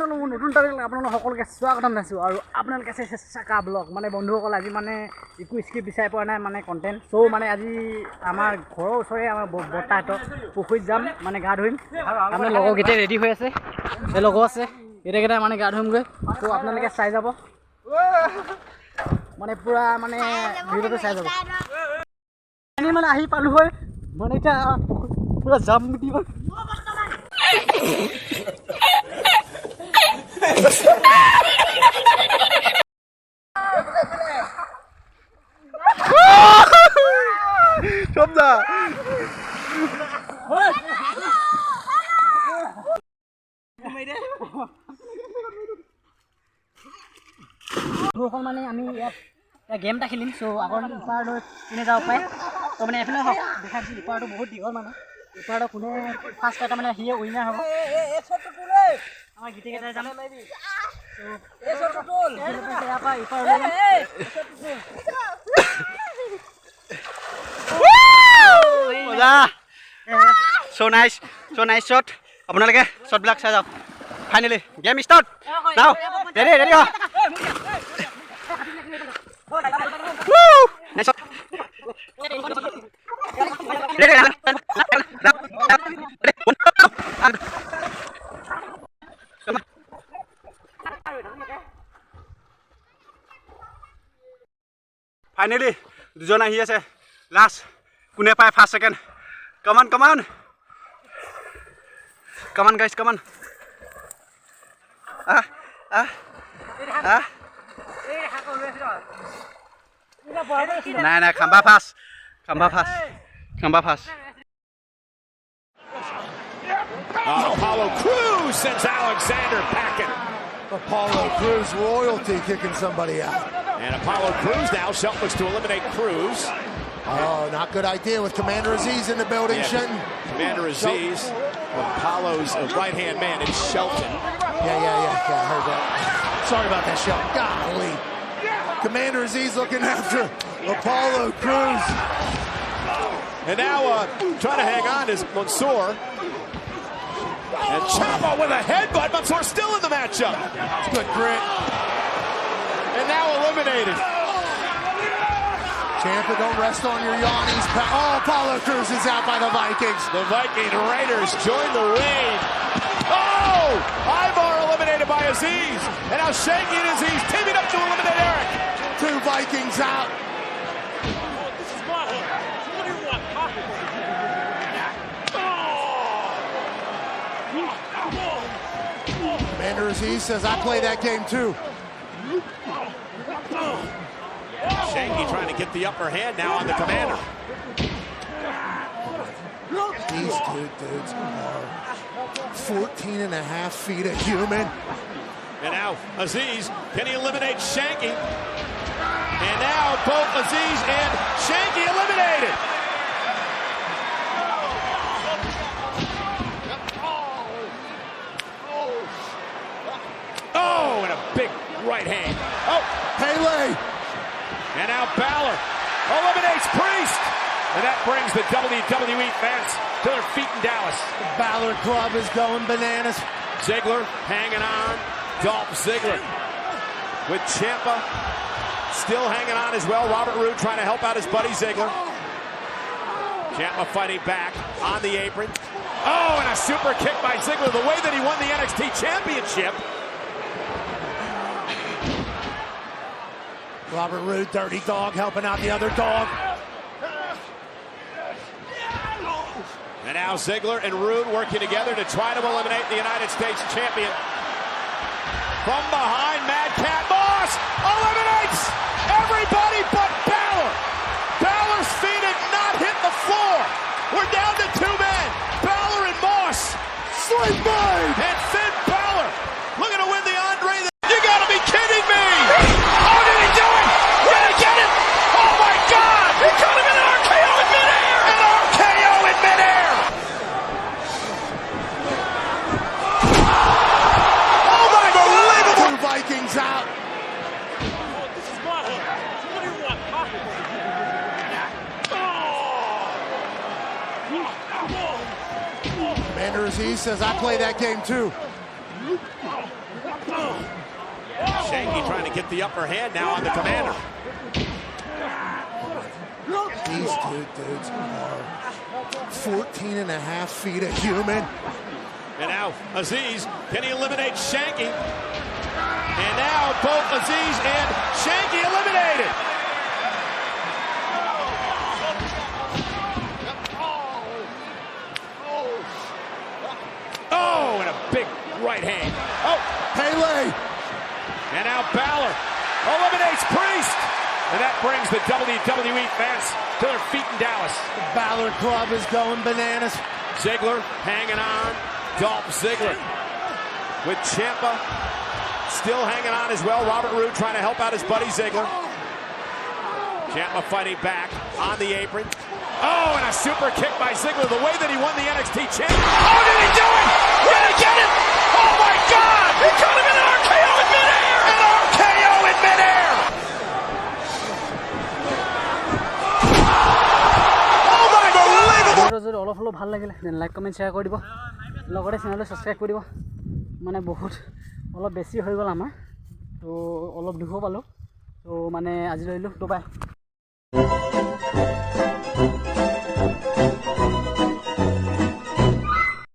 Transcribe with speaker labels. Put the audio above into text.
Speaker 1: চেনেলৰ মোৰ নতুন তাৰিখ আপোনালোক সকলোকে স্বাগতম জনাইছোঁ আৰু আপোনালোকে চাইছে চাকা ব্লগ মানে বন্ধুসকল আজি মানে একো স্ক্ৰিপ্ট বিচাৰি পোৱা নাই মানে কণ্টেণ্ট চ' মানে আজি আমাৰ ঘৰৰ ওচৰৰে আমাৰ বৰ্তাহঁতৰ পুখুৰীত যাম মানে গা ধুম আমাৰ লগৰকেইটাই ৰেডি হৈ আছে এই লগৰ আছে এইকেইটাই মানে গা ধুমগৈ চ' আপোনালোকে চাই যাব মানে পূৰা মানে ভিডিঅ'টো চাই যাব আমি মানে আহি পালোঁ হয় মানে এতিয়া পূৰা যাম নেকি
Speaker 2: Şomda.
Speaker 1: এখন মানে আমি ইয়াত গেম এটা খেলিম চ' আগৰ ইপাৰলৈ কোনে যাব পাৰে ত' মানে এইফালে হওক দেখা দিছোঁ ইপাৰটো বহুত দীঘল মানে ইপাৰটো কোনে ফাৰ্ষ্ট এটা মানে সিয়ে উইনাৰ হ'ব আমাৰ গীতেকেইটাই যাম ইয়াৰ পৰা ইপাৰলৈ
Speaker 2: So nice shot. আপোনালোকে শ্বটবিলাক চাই যাওক ফাইনেলি গেম ষ্টাৰ্ট নাও ৰেডি হ নাইস শট ফাইনেলি দুজন আহি আছে লাষ্ট কোনে পায় first second Come on guys, come on. Nah, khamba pass.
Speaker 3: Apollo Crews sends Alexander packing.
Speaker 4: Apollo Crews royalty kicking somebody out.
Speaker 3: And Apollo Crews now, Shelton looks to eliminate Crews.
Speaker 4: Oh, not good idea with Commander Aziz in the building, Shelton.
Speaker 3: Commander Aziz, Apollo's right-hand man, it's Shelton.
Speaker 4: Yeah, I heard that. Sorry about that, Shelton. Golly. Commander Aziz looking after Apollo Crews.
Speaker 3: And now trying to hang on is Mansoor. And Ciampa with a headbutt. Mansoor still in the matchup.
Speaker 4: Good grit.
Speaker 3: And now eliminated.
Speaker 4: Ciampa, don't rest on your yawnies. Oh, Apollo Crews is out by the Vikings.
Speaker 3: The Viking Raiders join the raid. Oh! Ivar eliminated by Aziz. And now Shanky and Aziz teaming up to eliminate Eric.
Speaker 4: Two Vikings out. Commander Aziz says, I play that game too.
Speaker 3: Shanky trying to get the upper hand now on the Commander.
Speaker 4: These two dudes are 14 and a half feet of human.
Speaker 3: And now Aziz, can he eliminate Shanky? And now both Aziz and Shanky eliminated. Oh, and a big right hand. Oh,
Speaker 4: Pele.
Speaker 3: And now Balor eliminates Priest. And that brings the WWE fans to their feet in Dallas.
Speaker 4: The Balor Club is going bananas.
Speaker 3: Ziggler hanging on. Dolph Ziggler with Ciampa still hanging on as well. Robert Roode trying to help out his buddy Ziggler. Ciampa fighting back on the apron. Oh, and a super kick by Ziggler. The way that he won the NXT Championship.
Speaker 4: Robert Roode, dirty dog, helping out the other dog.
Speaker 3: And now Ziggler and Roode working together to try to eliminate the United States champion. From behind, Madcap Moss eliminates everybody but Balor. Balor's feet had not hit the floor. We're down to two men, Balor and Moss.
Speaker 4: Sling blade!
Speaker 3: And Finn Balor looking to win the Andre. You gotta be kidding me! How did he do it? Did he get it? Oh my God! He could have been an RKO in midair! An RKO in midair! Oh my unbelievable!
Speaker 4: Two Vikings out. Commander Aziz says, I play that game too.
Speaker 3: Shanky trying to get the upper hand now on the Commander.
Speaker 4: These dudes are 14 and a half feet of human.
Speaker 3: And now Aziz, can he eliminate Shanky? And now both Aziz and Shanky eliminated. Oh, and a big right hand. Oh,
Speaker 4: Pele.
Speaker 3: and now Balor eliminates Priest. And that brings the WWE fans to their feet in Dallas.
Speaker 4: The Balor Club is going bananas.
Speaker 3: Ziggler hanging on. Dolph Ziggler with Ciampa still hanging on as well. Robert Roode trying to help out his buddy Ziggler. Ciampa fighting back on the apron. Oh, and a super kick by Ziggler. The way that he won the NXT champion. Oh, did he do it? Did he get it? Oh, my God. He could have been an RKO in midair. An RKO in midair. Oh, my unbelievable.
Speaker 1: যদি অলপ অলপ ভাল লাগিলে দেন like comment share কৰি দিব লগতে চেনেলটো subscribe কৰি দিব মানে বহুত অলপ বেছি হৈ গ'ল আমাৰ তো অলপ দুখো পালোঁ তো মানে আজি লৈ লো তো বাই